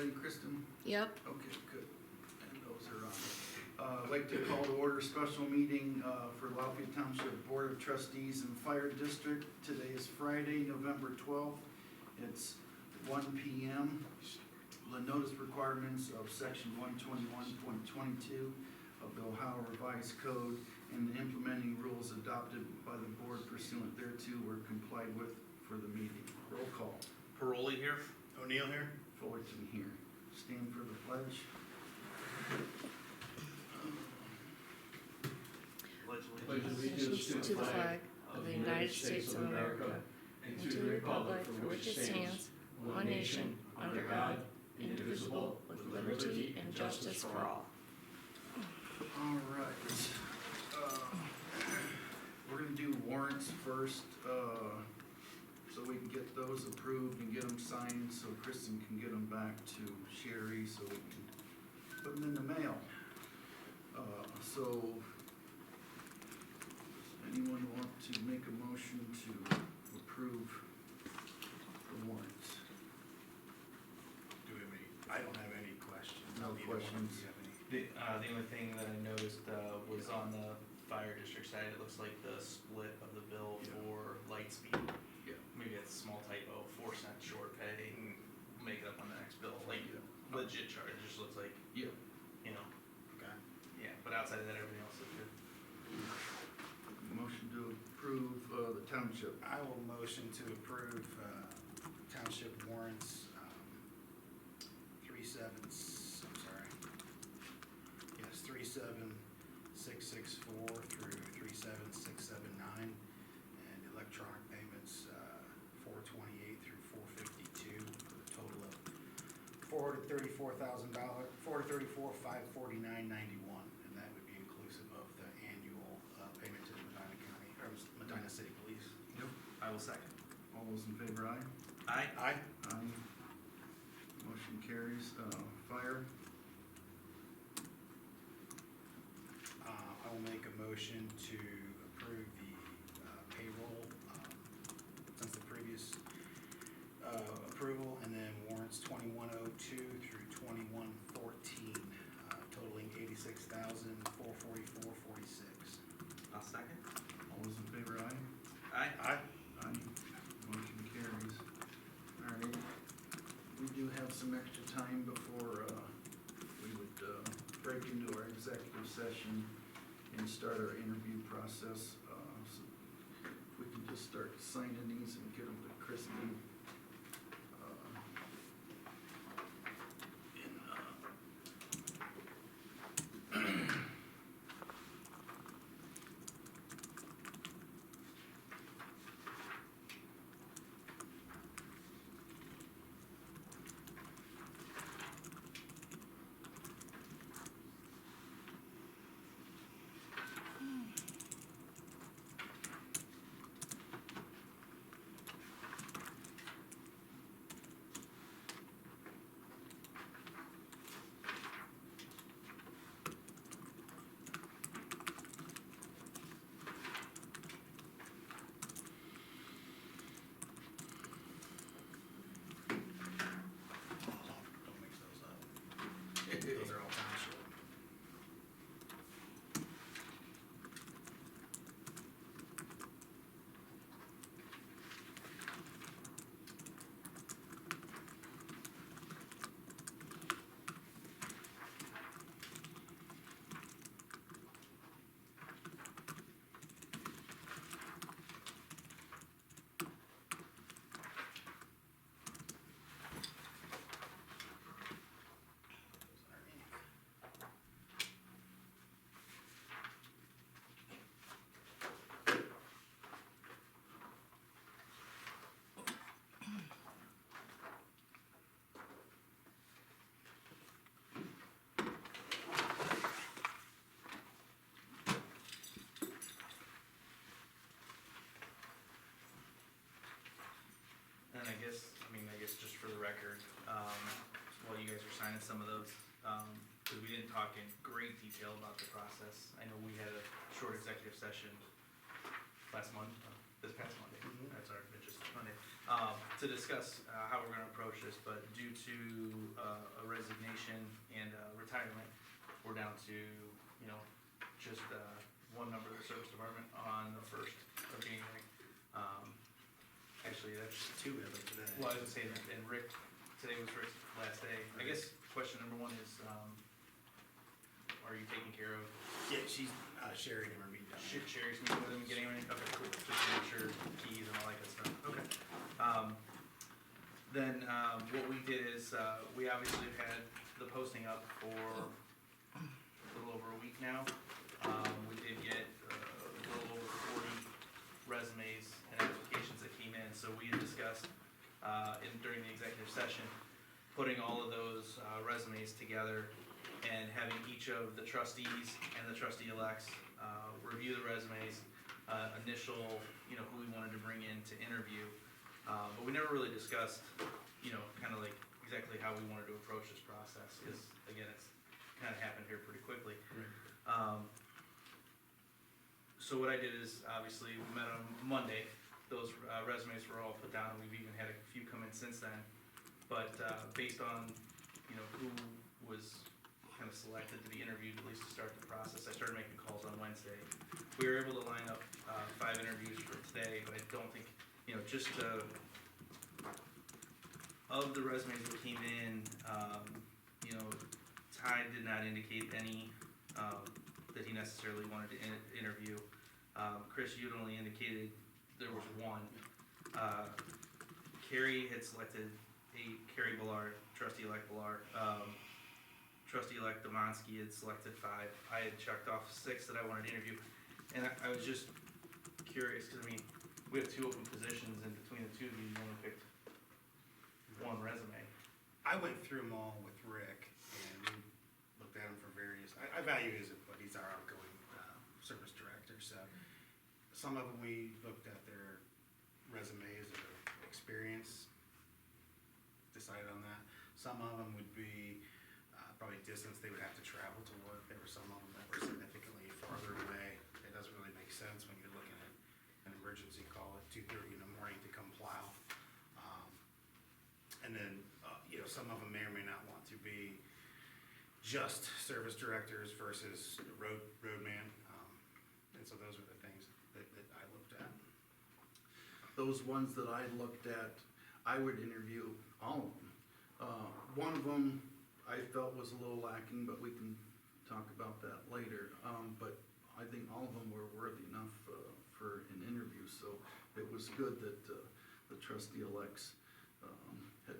ready, Kristen? Yep. Okay, good. And those are on. I'd like to call to order special meeting for Lafayette Township Board of Trustees and Fire District. Today is Friday, November 12th. It's 1 p.m. The notice requirements of section 121.22 of the Ohio Revised Code and the implementing rules adopted by the board pursuant thereto were complied with for the meeting. Roll call. Paroli here. O'Neill here. Fullerton here. Stand for the pledge. Pledge allegiance to the flag of the United States of America and to the republic for which it stands, one nation, under God, indivisible, with liberty and justice for all. All right. We're gonna do warrants first, so we can get those approved and get them signed, so Kristen can get them back to Sherry, so we can put them in the mail. So, does anyone want to make a motion to approve the warrants? Do we have any, I don't have any questions. No Neither one of questions. you have any? The only thing that I noticed was on the fire district side, it looks like the split of the bill Yeah. for Lightspeed. Yeah. Maybe it's a small typo, 4 cents short pay, make it up on the next bill, like Yeah. legit charge, it just looks like, Yeah. you know, Okay. yeah, but outside of that, everything else is good. Motion to approve the township. I will motion to approve township warrants, 37664 through 37679, and electronic payments, 428 through 452, for a total of $434,549.91, and that would be inclusive of the annual payment to the Medina County, or Medina City Police. Yep. I will second. All those in favor, aye? Aye. Aye. Aye. Motion carries. Fire. I will make a motion to approve the payroll since the previous approval, and then warrants 2102 through 2114, totaling $86,444.46. I'll second. All those in favor, aye? Aye. Aye. Aye. Motion carries. All right. We do have some extra time before we would break into our executive session and start our interview process. So if we can just start signing these and get them to Kristen. Don't mix those up. Those are all township. Those underneath. And I guess just for the record, while you guys are signing some of those, because we didn't talk in great detail about the process. I know we had a short executive session last month, this past Monday. Mhm. That's our, just Monday. to discuss how we're gonna approach this, but due to a resignation and retirement, we're down to, you know, just one member of the service department on the 1st of January. Actually, that's, Two as of today. well, I was gonna say that, and Rick, today was Rick's last day. I guess question number one is, are you taking care of Yeah, she's, Sherry never meet down there. Sherry's meeting with him, getting everything? Okay, cool, just to make sure keys and all that good stuff. Okay. Then, what we did is, we obviously have had the posting up for a little over a week now. We did get a little over 40 resumes and applications that came in, so we had discussed, during the executive session, putting all of those, resumes together and having each of the trustees and the trustee-elects, review the resumes, initial, you know, who we wanted to bring in to interview. But we never really discussed, you know, kind of like exactly how we wanted to approach this process, because again, it's kind of happened here pretty quickly. So what I did is, obviously, we met on Monday, those resumes were all put down, and we've even had a few come in since then. But based on, you know, who was kind of selected to be interviewed, at least to start the process, I started making calls on Wednesday. We were able to line up 5 interviews for today, but I don't think, you know, just of the resumes that came in, you know, Ty did not indicate any that he necessarily wanted to interview. Chris, you'd only indicated there was one. Carrie had selected Carrie Ballard, trustee-elect Ballard. Trustee-elect Demonski had selected 5. I had checked off 6 that I wanted to interview. And I was just curious, because I mean, we have 2 open positions, and between the 2 of you, you only picked 1 resume. I went through them all with Rick, and we looked at them for various, I value his input, he's our outgoing, service director, so. Some of them, we looked at their resumes or experience, decided on that. Some of them would be, probably distance they would have to travel to work. There were some of them that were significantly farther away. It doesn't really make sense when you're looking at an emergency call at 2:30 in the morning to come plow. And then, you know, some of them may or may not want to be just service directors versus roadman. And so those are the things that I looked at. Those ones that I looked at, I would interview all of them. One of them I felt was a little lacking, but we can talk about that later. But I think all of them were worthy enough for an interview, so it was good that the trustee-elects had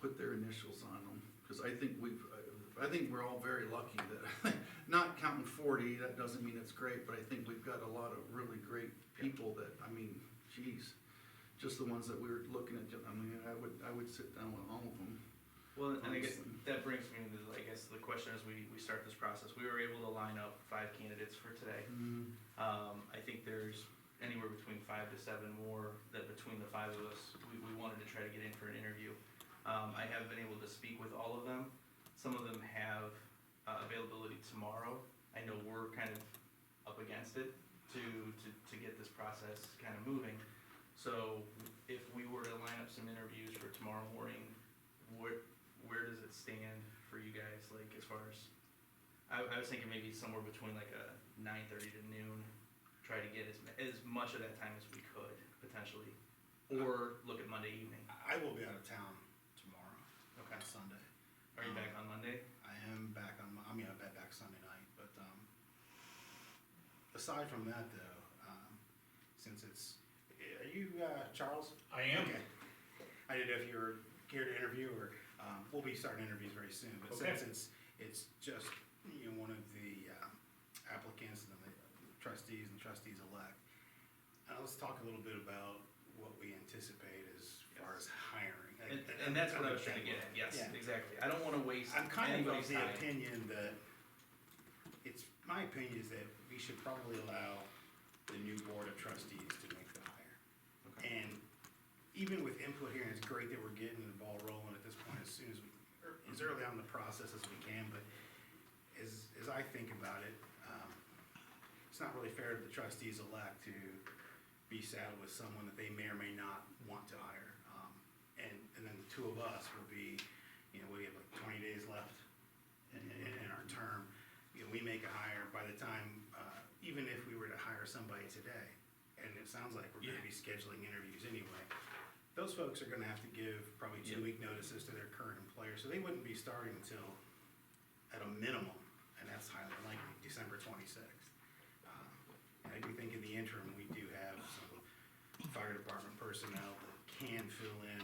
put their initials on them, because I think we're all very lucky that, not counting 40, that doesn't mean it's great, but I think we've got a lot of really great people that, I mean, geez, just the ones that we were looking at, I mean, I would sit down with all of them. Well, and I guess Honestly. that brings me to, I guess, the question as we start this process. We were able to line up 5 candidates for today. I think there's anywhere between 5 to 7 more that between the 5 of us, we wanted to try to get in for an interview. I have been able to speak with all of them. Some of them have availability tomorrow. I know we're kind of up against it to get this process kind of moving. So if we were to line up some interviews for tomorrow morning, where does it stand for you guys, like, as far as, I was thinking maybe somewhere between like a 9:30 to noon, try to get as much of that time as we could, potentially, or look at Monday evening. I will be out of town tomorrow, Okay. Sunday. Are you back on Monday? I am back on, I mean, I'm back Sunday night, but, aside from that though, since it's, are you, Charles? I am. Okay. I didn't know if you were here to interview or, we'll be starting interviews very soon, but Okay. since it's just, you know, one of the, applicants and the trustees and trustees-elect, let's talk a little bit about what we anticipate as far as hiring. And that's what I was trying to get at, yes, Yeah. exactly. I don't wanna waste I'm kind of anybody's of the time. opinion that, my opinion is that we should probably allow the new board of trustees to make the hire. Okay. And even with input here, and it's great that we're getting the ball rolling at this point as soon as as early on in the process as we can, but as I think about it, it's not really fair to the trustees-elect to be saddled with someone that they may or may not want to hire. And then the two of us will be, you know, we have like 20 days left in our term. You know, we make a hire by the time, even if we were to hire somebody today, and it sounds like we're gonna be scheduling interviews anyway, those folks are gonna have to give probably 2-week notices to their current employer, so they wouldn't be starting until, at a minimum, and that's highly likely, December 26th. I do think in the interim, we do have some fire department personnel that can fill in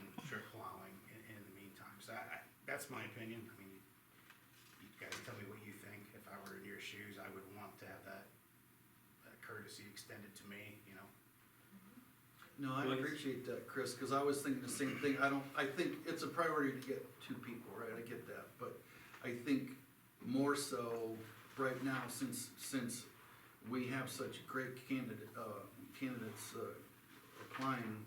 plowing in the meantime. So that's my opinion. I mean, you guys tell me what you think. If I were in your shoes, I would want to have that courtesy extended to me, you know. No, I appreciate that, Chris, because I was thinking the same thing. I think it's a priority to get 2 people, right? I get that, but I think more so right now, since we have such great candidates applying,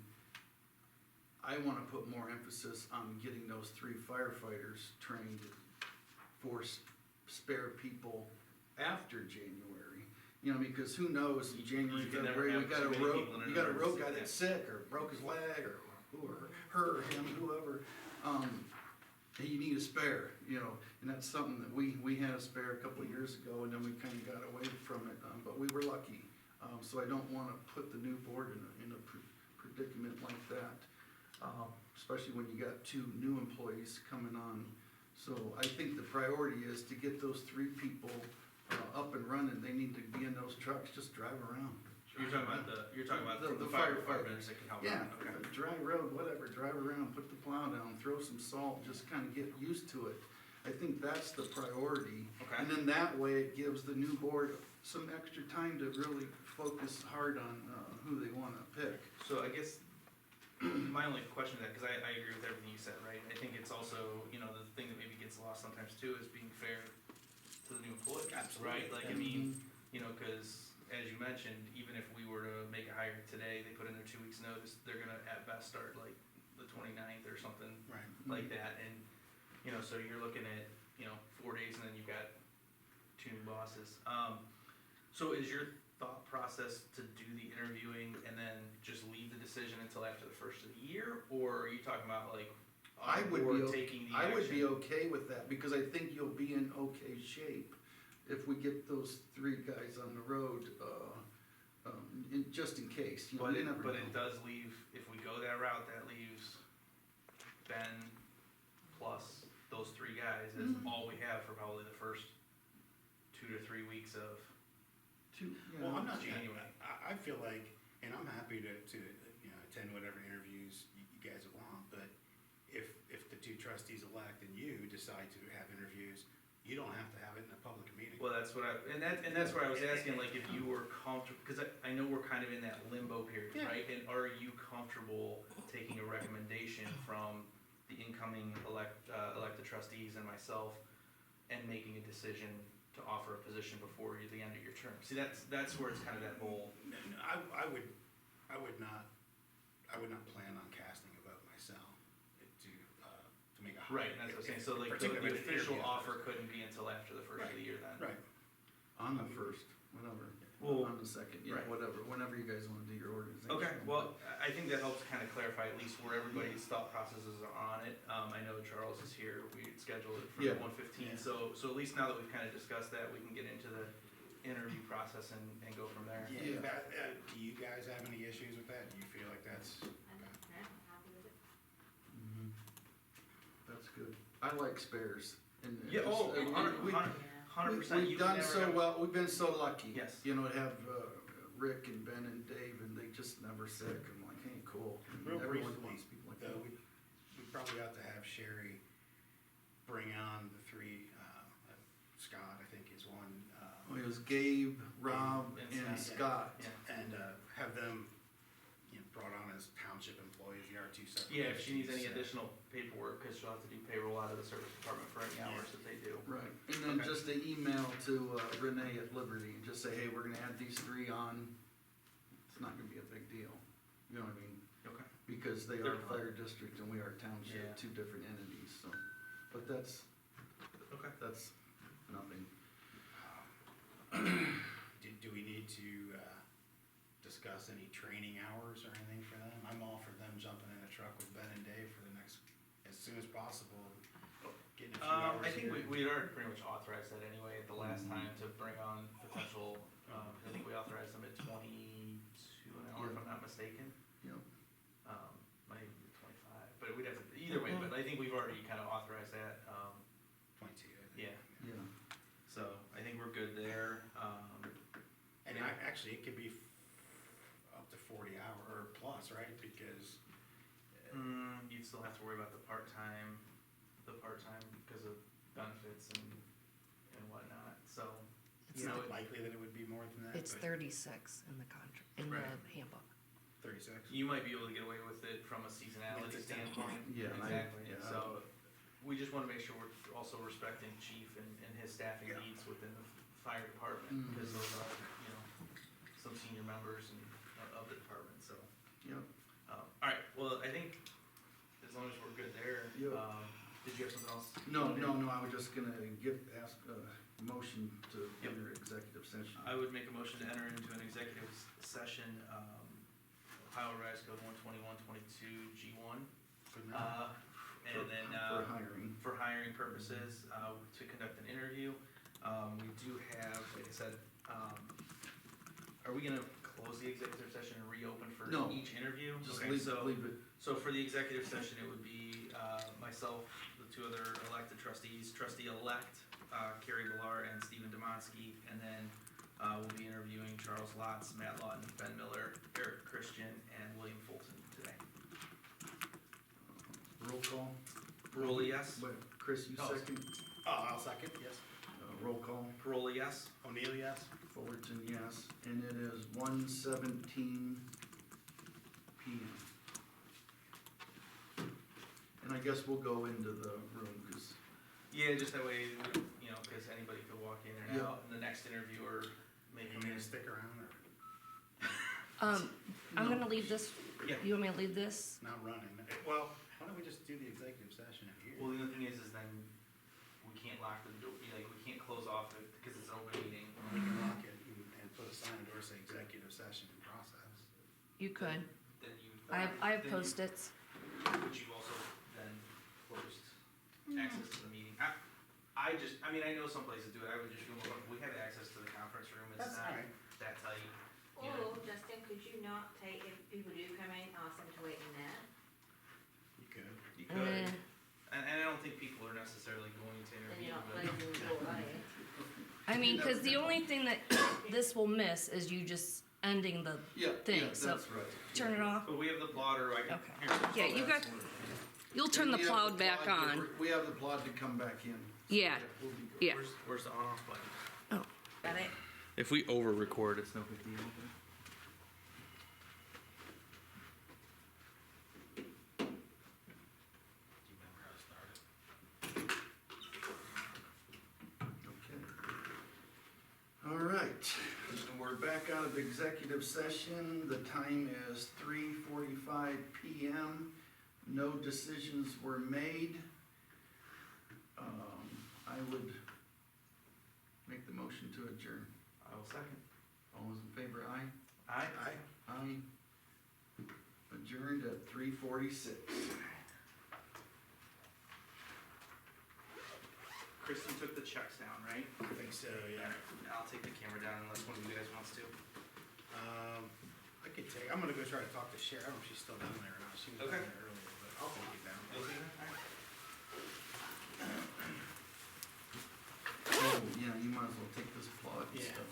I wanna put more emphasis on getting those 3 firefighters trained for spare people after January. You know, because who knows, in January, You can never February, have we got too a many road, people in an you got a road emergency, guy that's sick, or broke his leg, or who, or her, or him, whoever. You need a spare, you know, and that's something that we had a spare a couple of years ago, and then we kinda got away from it, but we were lucky. So I don't wanna put the new board in a predicament like that, especially when you got 2 new employees coming on. So I think the priority is to get those 3 people up and running. They need to be in those trucks, just drive around. You're talking about The the fire firefighters. departments that can help. Yeah, Okay. dry road, whatever, drive around, put the plow down, throw some salt, just kinda get used to it. I think that's the priority. Okay. And then that way it gives the new board some extra time to really focus hard on who they wanna pick. So I guess my only question to that, because I agree with everything you said, right? I think it's also, you know, the thing that maybe gets lost sometimes too is being fair to the new employees, Absolutely. right? Like, I mean, you know, because as you mentioned, even if we were to make a hire today, they put in their 2 weeks notice, they're gonna at best start like the 29th or something Right. like that. And, you know, so you're looking at, you know, 4 days and then you've got 2 new bosses. So is your thought process to do the interviewing and then just leave the decision until after the first of the year? Or are you talking about like, I would or be, taking the I would be action? okay with that, because I think you'll be in okay shape if we get those 3 guys on the road, just in case, you know, But you it, never but know. it does leave, if we go that route, that leaves Ben plus those 3 guys as Mhm. all we have for probably the first 2 to 3 weeks of Well, I'm not, January. I feel like, and I'm happy to, you know, attend whatever interviews you guys want, but if the 2 trustees elect and you decide to have interviews, you don't have to have it in a public meeting. Well, that's what and that's where I was asking, like, if you were comfortable, because I know we're kind of in that limbo period, Yeah. right? And are you comfortable taking a recommendation from the incoming elected trustees and myself and making a decision to offer a position before the end of your term? See, that's where it's kind of that whole, I would not plan on casting a vote myself to make a hire. right, that's what I'm saying, so like, Particularly the with official interviews. offer couldn't be until after the first of the year then? Right. On the first, whatever, Well, on the second, yeah, right. whatever, whenever you guys wanna do your organization. Okay, well, I think that helps kind of clarify at least where everybody's thought processes are on it. I know Charles is here, we had scheduled it for Yeah. 1:15, Yeah. so at least now that we've kind of discussed that, we can get into the interview process and go from there. Yeah. Do you guys have any issues with that? Do you feel like that's? Mhm. That's good. I like spares. And Yeah, just- oh, and 100%. We've done so well, we've been so lucky. Yes. You know, to have Rick and Ben and Dave, and they just never sick. I'm like, hey, cool. Real Everyone briefly, wants people like though, that. we probably ought to have Sherry bring on the 3, Scott, I think is one, Well, it was Gabe, Rob, And and Scott. Scott. Yeah. and have them, you know, brought on as township employees. They are 2 separate. Yeah, if she needs any entities, so- additional paperwork, because she'll have to do payroll out of the service department for any hours that they do. Right, and then Okay. just an email to Renee at Liberty, and just say, hey, we're gonna add these 3 on. It's not gonna be a big deal, you know what I mean? Okay. Because they They're are fire district and we are township, Yeah. 2 different entities, so. But that's nothing. Do we need to discuss any training hours or anything for them. I'm all for them jumping in a truck with Ben and Dave for the next, as soon as possible, getting a few hours. I think here. we already pretty much authorized that anyway at the last time to bring on potential, I think we authorized them at 22 an hour if I'm not mistaken. Yep. Might even be 25, but we'd have to, either way, but I think we've already kind of authorized that, 22, I think. yeah, Yeah. so I think we're good there. And actually, it could be up to 40 hour or plus, right? Because You'd still have to worry about the part-time because of benefits and whatnot, so. it's not likely that it would be more than that. It's but 36 in the contract, in the Right. handbook. 36. You might be able to get away with it from a seasonality It's a down standpoint. Yeah, Exactly, yeah. so we just wanna make sure we're also respecting chief and his staffing Yeah. needs within the fire department, Mhm. because those are, some senior members of the department, so. Yep. Alright, well, I think as long as we're good there, Yep. did you have something else? No, I was just gonna ask a motion to Yep. enter executive session. I would make a motion to enter into an executive session, Ohio Rise Code 121.22 G1. Good enough. And then, For hiring. for hiring purposes, to conduct an interview. We do have, like I said, are we gonna close the executive session and reopen for No. each interview? Just Okay, leave so- it. So for the executive session, it would be, myself, the two other elected trustees, trustee-elect, Carrie Villar and Stephen Demonsky, and then, we'll be interviewing Charles Lotz, Matt Lawton, Ben Miller, Eric Christian, and William Fulton today. Roll call. Parola, yes? But Chris, you Oh. second. I'll second, yes. Roll call. Parola, yes? O'Neill, yes. Fullerton, yes. And it is 1:17 PM. And I guess we'll go into the room, cause. Yeah, just that way, cause anybody could walk in and Yeah. out, and the next interviewer maybe. You want me to stick around or I'm No. gonna leave this, Yeah. you want me to leave this? not running? Well, why don't we just do the executive session in here? Well, the other thing is then we can't lock the door, we can't close off it because it's an open meeting. We can lock it and put a sign door say executive session in process. You could. Then you. I have then you- Post-its. But you also then closed access to the meeting. I know some places do it, I would just feel more, we have access to the conference room, it's That's not all right. that tight. Or, Justin, could you not take, if people do come in, ask them to wait in there? You could. You could, Eh, and I don't think people are necessarily going to Then interview, you're not but. closing the door, are you? I mean, cause the only thing that this will miss is you just ending the, Yeah, Thing, yeah, so that's right. turn it off. But we have the plotter, I can. Okay. here, so Yeah, you that's- you'll turn the We have cloud back plod to- on. We have the plod to come back in. Yeah, We'll be good. yeah. Where's the on-off button? Oh, got it? If we over-record, it's no big deal. Do you remember how to start it? Okay. All right, and we're back out of executive session. The time is 3:45 PM. No decisions were made. I would make the motion to adjourn. I will second. All those in favor, aye? Aye. Aye. Adjourned at 3:46. Kristen took the checks down, right? I think so, yeah. I'll take the camera down unless one of you guys wants to. I could take, I'm gonna go try to talk to Sherry. I don't know if she's still down there or not. She was down Okay. there earlier, but I'll take it down. You'll take that? Alright. Oh, yeah, you might as well take this plot and Yeah. stuff